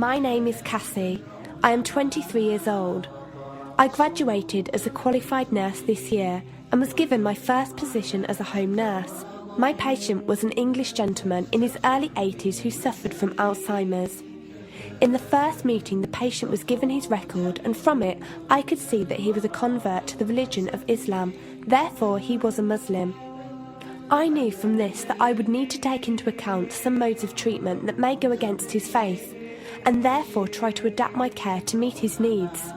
My name is Cassie. I am 23 years old. I graduated as a qualified nurse this year and was given my first position as a home nurse. My patient was an English gentleman in his early 80s who suffered from Alzheimer's. In the first meeting, the patient was given his record, and from it I could see that he was a convert to the religion of Islam, therefore he was a Muslim. I knew from this that I would need to take into account some modes of treatment that may go against his faith, and therefore try to adapt my care to meet his needs.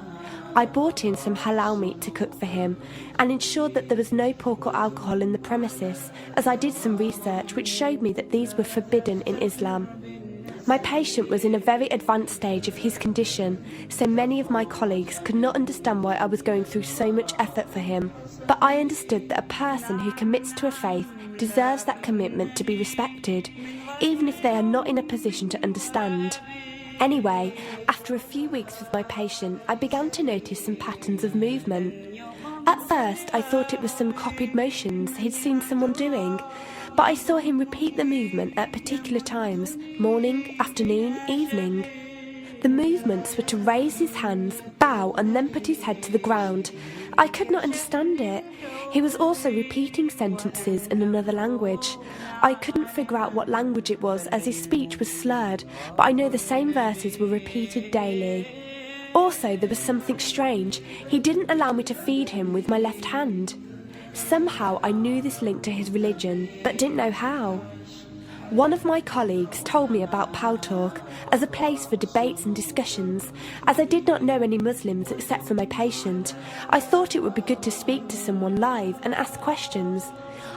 I bought in some halal meat to cook for him and ensured that there was no pork or alcohol in the premises, as I did some research which showed me that these were forbidden in Islam. My patient was in a very advanced stage of his condition, so many of my colleagues could not understand why I was going through so much effort for him. But I understood that a person who commits to a faith deserves that commitment to be respected, even if they are not in a position to understand. Anyway, after a few weeks with my patient, I began to notice some patterns of movement. At first, I thought it was some copied motions he'd seen someone doing, but I saw him repeat the movement at particular times: morning, afternoon, evening. The movements were to raise his hands, bow, and then put his head to the ground. I could not understand it. He was also repeating sentences in another language. I couldn't figure out what language it was, as his speech was slurred, but I know the same verses were repeated daily. Also, there was something strange. He didn't allow me to feed him with my left hand. Somehow I knew this linked to his religion, but didn't know how. One of my colleagues told me about Pal Talk as a place for debates and discussions. As I did not know any Muslims except for my patient, I thought it would be good to speak to someone live and ask questions.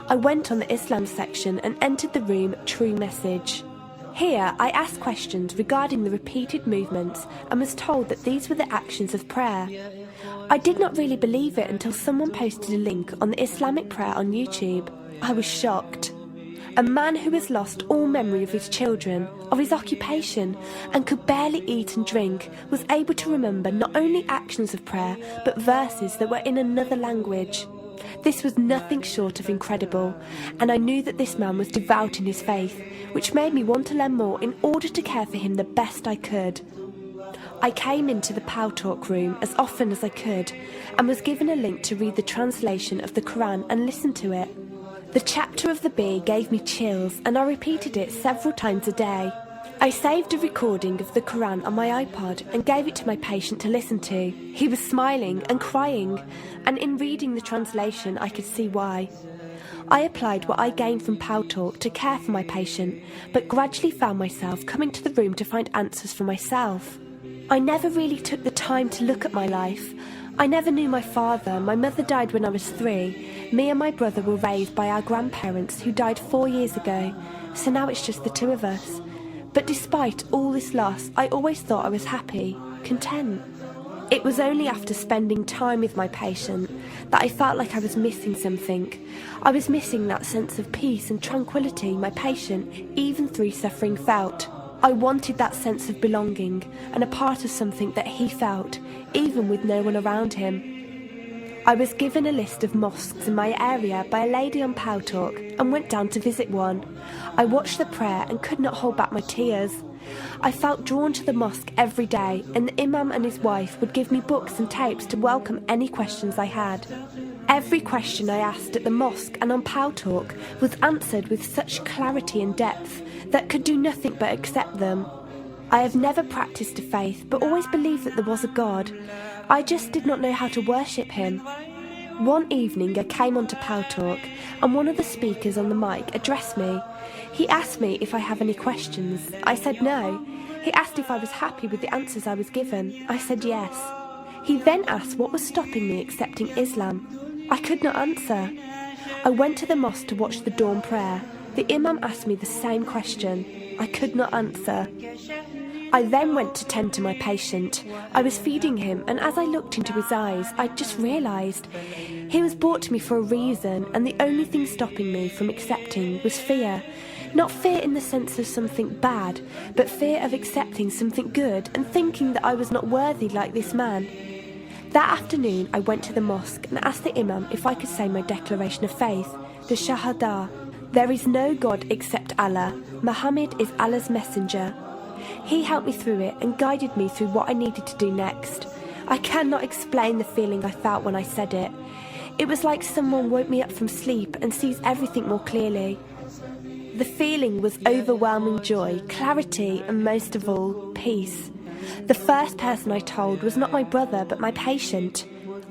I went on the Islam section and entered the room True Message. Here I asked questions regarding the repeated movements and was told that these were the actions of prayer. I did not really believe it until someone posted a link on the Islamic prayer on YouTube. I was shocked. A man who has lost all memory of his children, of his occupation, and could barely eat and drink, was able to remember not only actions of prayer, but verses that were in another language. This was nothing short of incredible, and I knew that this man was devout in his faith, which made me want to learn more in order to care for him the best I could. I came into the Pal Talk room as often as I could, and was given a link to read the translation of the Quran and listen to it. The chapter of the bee gave me chills, and I repeated it several times a day. I saved a recording of the Quran on my iPod and gave it to my patient to listen to. He was smiling and crying, and in reading the translation I could see why. I applied what I gained from Pal Talk to care for my patient, but gradually found myself coming to the room to find answers for myself. I never really took the time to look at my life. I never knew my father. My mother died when I was 3. Me and my brother were raised by our grandparents, who died 4 years ago, so now it's just the two of us. But despite all this loss, I always thought I was happy, content. It was only after spending time with my patient that I felt like I was missing something. I was missing that sense of peace and tranquility my patient, even through suffering, felt. I wanted that sense of belonging and a part of something that he felt, even with no one around him. I was given a list of mosques in my area by a lady on Pal Talk and went down to visit one. I watched the prayer and could not hold back my tears. I felt drawn to the mosque every day, and the imam and his wife would give me books and tapes to welcome any questions I had. Every question I asked at the mosque and on Pal Talk was answered with such clarity and depth that could do nothing but accept them. I have never practiced a faith, but always believed that there was a God. I just did not know how to worship him. One evening I came onto Pal Talk, and one of the speakers on the mic addressed me. He asked me if I have any questions. I said no. He asked if I was happy with the answers I was given. I said yes. He then asked what was stopping me accepting Islam. I could not answer. I went to the mosque to watch the dawn prayer. The imam asked me the same question. I could not answer. I then went to tend to my patient. I was feeding him, and as I looked into his eyes, I just realised he was brought to me for a reason, and the only thing stopping me from accepting was fear. Not fear in the sense of something bad, but fear of accepting something good and thinking that I was not worthy like this man. That afternoon I went to the mosque and asked the imam if I could say my declaration of faith, the Shahada. There is no God except Allah. Muhammad is Allah's messenger. He helped me through it and guided me through what I needed to do next. I cannot explain the feeling I felt when I said it. It was like someone woke me up from sleep and sees everything more clearly. The feeling was overwhelming joy, clarity, and most of all, peace. The first person I told was not my brother, but my patient.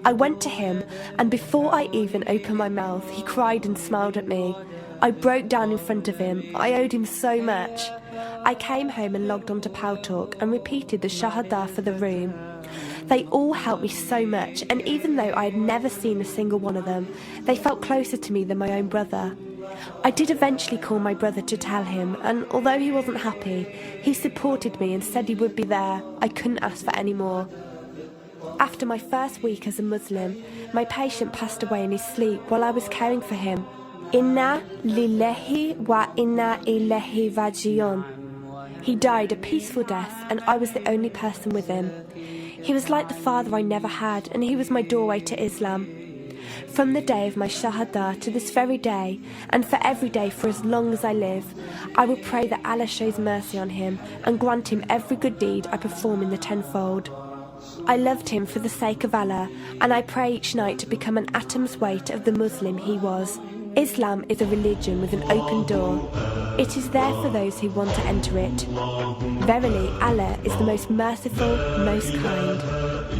I went to him, and before I even opened my mouth, he cried and smiled at me. I broke down in front of him. I owed him so much. I came home and logged onto Paltalk and repeated the Shahada for the room. They all helped me so much, and even though I had never seen a single one of them, they felt closer to me than my own brother. I did eventually call my brother to tell him, and although he wasn't happy, he supported me and said he would be there. I couldn't ask for any more. After my first week as a Muslim, my patient passed away in his sleep while I was caring for him. Inna lillahi wa inna ilaihi raji'un. He died a peaceful death, and I was the only person with him. He was like the father I never had, and he was my doorway to Islam. From the day of my Shahada to this very day, and for every day for as long as I live, I will pray that Allah shows mercy on him and grant him every good deed I perform in the tenfold. I loved him for the sake of Allah, and I pray each night to become an atom's weight of the Muslim he was. Islam is a religion with an open door. It is there for those who want to enter it. Verily, Allah is the most merciful, most kind.